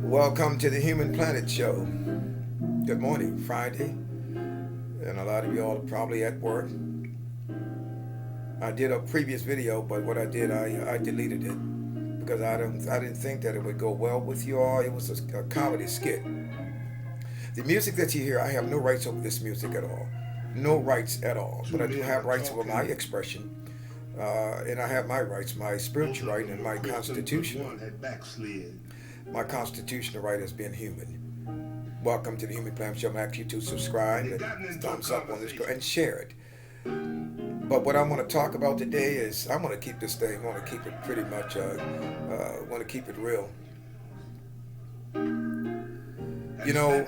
Welcome to the Human Planet Show. Good morning, Friday, and a lot of y'all are probably at work. I did a previous video, but what I did, I deleted it because I didn't think that it would go well with you all. It was a comedy skit. The music that you hear, I have no rights over this music at all, no rights at all. But I do have rights over my expression, and I have my rights, my spiritual right, and my constitutional. My constitutional right as being human. Welcome to the Human Planet Show. I'm asking you to subscribe and thumbs up on this and share it. But what I want to talk about today is I want to keep this thing. I want to keep it pretty much. Want to keep it real. You know,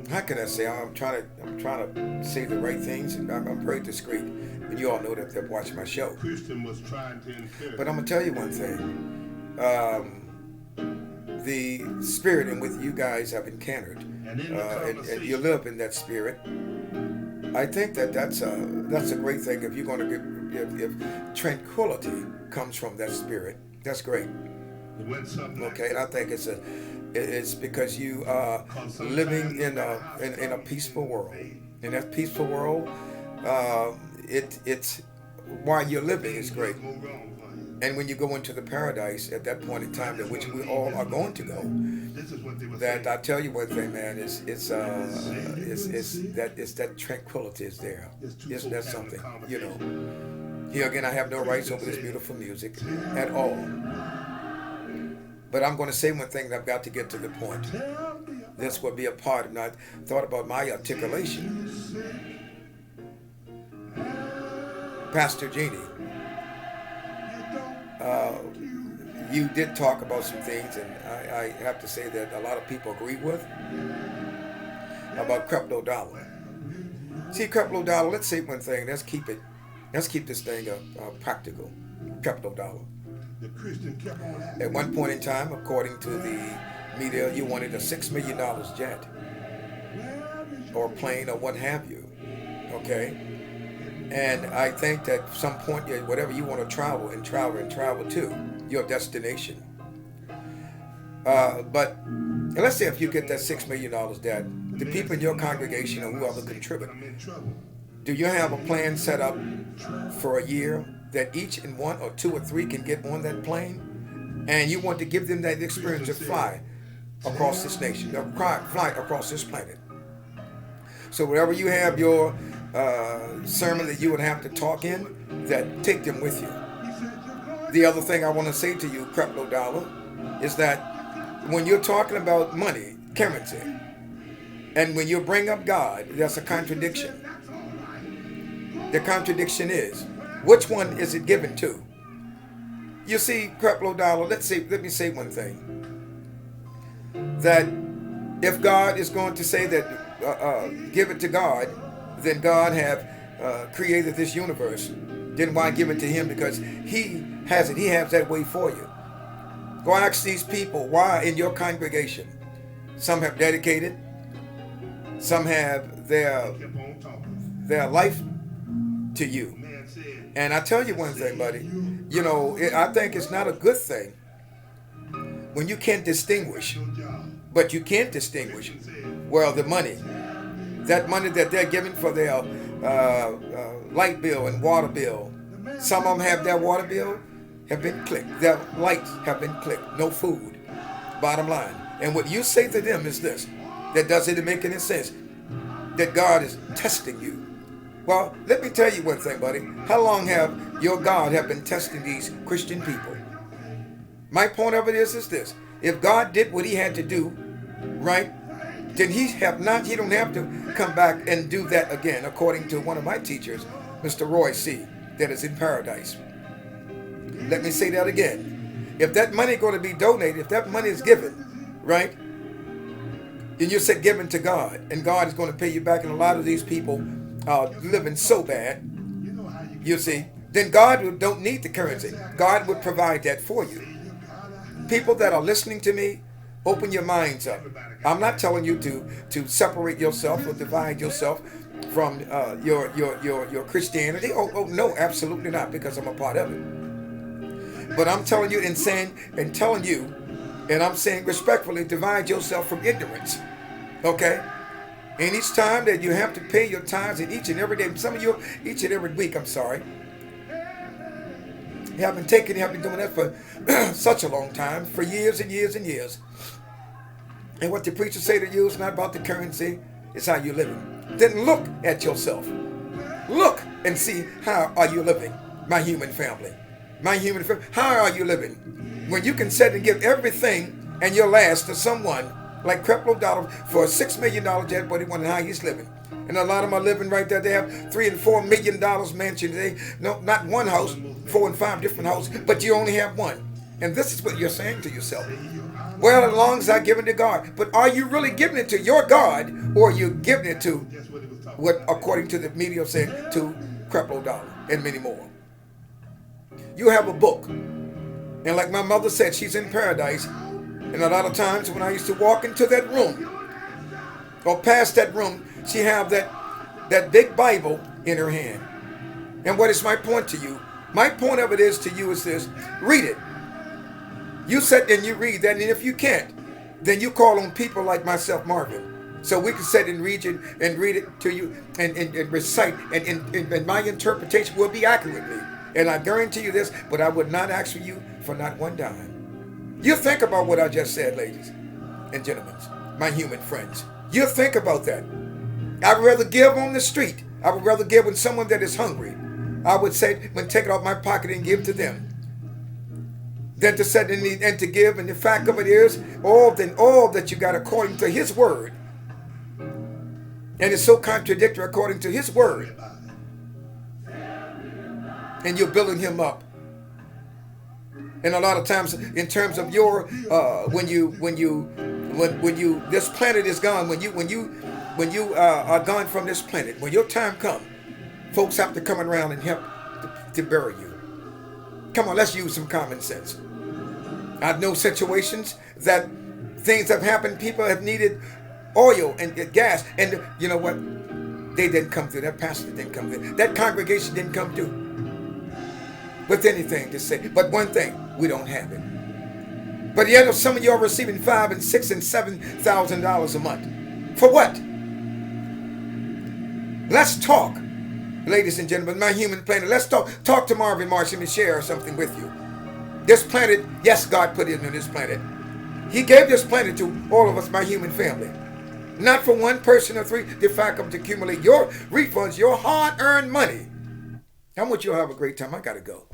how can I say? I'm trying to say the right things, and I'm very discreet. And you all know that they've watched my show. But I'm gonna tell you one thing. The spirit in which you guys have encountered, and you live in that spirit. I think that's a great thing. If you're going to get, if tranquility comes from that spirit, that's great. Okay, and I think it's because you are living in a peaceful world. In that peaceful world, it's while you're living is great. And when you go into the paradise at that point in time, in which we all are going to go, that I tell you one thing, man, it's that tranquility is there. Isn't that something? You know. Here again, I have no rights over this beautiful music at all. But I'm going to say one thing, and I've got to get to the point. This will be a part of my thought about my articulation. Pastor Jeannie, you did talk about some things, and I have to say that a lot of people agree with about crypto dollar. See, crypto dollar. Let's say one thing. Let's keep this thing practical. Crypto dollar. At one point in time, according to the media, you wanted a $6 million jet or plane or what have you. Okay. And I think that at some point, whatever you want to travel to your destination. But let's say if you get that $6 million debt, the people in your congregation or whoever contribute, do you have a plan set up for a year that each and one or two or three can get on that plane? And you want to give them that experience to fly across this nation, fly across this planet. So wherever you have your sermon that you would have to talk in, that take them with you. The other thing I want to say to you, crypto dollar, is that when you're talking about money, currency, and when you bring up God, there's a contradiction. The contradiction is, which one is it given to? You see, crypto dollar, let me say one thing. That if God is going to say that give it to God, then God have created this universe. Then why give it to him? Because he has it. He has that way for you. Go ask these people why in your congregation. Some have dedicated. Some have their life to you. And I tell you one thing, buddy. You know, I think it's not a good thing when you can't distinguish. But you can't distinguish. Well, the money. That money that they're giving for their light bill and water bill. Some of them have their water bill have been clicked. Their lights have been clicked. No food. Bottom line. And what you say to them is this. That doesn't make any sense. That God is testing you. Well, let me tell you one thing, buddy. How long have your God have been testing these Christian people? My point of it is this. If God did what he had to do, right? Then he don't have to come back and do that again, according to one of my teachers, Mr. Roy C., that is in paradise. Let me say that again. If that money is going to be donated, if that money is given, right, and you said given to God, and God is going to pay you back, and a lot of these people are living so bad, you see, then God don't need the currency. God would provide that for you. People that are listening to me, open your minds up. I'm not telling you to separate yourself or divide yourself from your Christianity. Oh no, absolutely not, because I'm a part of it. But I'm telling you and saying and telling you, and I'm saying respectfully, divide yourself from ignorance. Okay? And each time that you have to pay your tithes, and each and every day, some of you each and every week, I'm sorry, you have been doing that for such a long time, for years and years and years. And what the preachers say to you is not about the currency, it's how you're living. Then look at yourself. Look and see, how are you living, my human family? My human family, how are you living? When you can set and give everything and your last to someone like Creflo Dollar for a $6 million jet, but he wondering how he's living. And a lot of them are living right there. They have $3 and $4 million mansion. They no, not one house, 4 and 5 different houses, but you only have one. And this is what you're saying to yourself. Well, as long as I give it to God. But are you really giving it to your God, or are you giving it to what, according to the media said, to Creflo Dollar and many more? You have a book. And like my mother said, she's in paradise. And a lot of times when I used to walk into that room or past that room, she have that big Bible in her hand. And what is my point to you? My point of it is to you is this: read it. You sit and you read that, and if you can't, then you call on people like myself, Marvin, so we can sit and read it to you and recite, and my interpretation will be accurately. And I guarantee you this, but I would not ask for you for not one dime. You think about what I just said, ladies and gentlemen, my human friends. You think about that. I would rather give on the street. I would rather give when someone that is hungry. I would say, when take it out my pocket and give to them, than to set in the, and to give. And the fact of it is, all that you got according to His word, and it's so contradictory according to His word, and you're building Him up. And a lot of times, in terms of your when you this planet is gone, when you are gone from this planet, when your time comes, folks have to come around and help to bury you. Come on, let's use some common sense. I know situations that things have happened. People have needed oil and gas, and you know what? They didn't come through. That pastor didn't come through. That congregation didn't come through with anything to say. But one thing, we don't have it. But yet, some of you are receiving $5,000 and $6,000 and $7,000 a month. For what? Let's talk, ladies and gentlemen, my human planet. Let's talk to Marvin Marsh. Let me share something with you. This planet, yes, God put it on this planet. He gave this planet to all of us, my human family. Not for one person or three. The fact of to accumulate your refunds, your hard-earned money. I want you to have a great time. I got to go.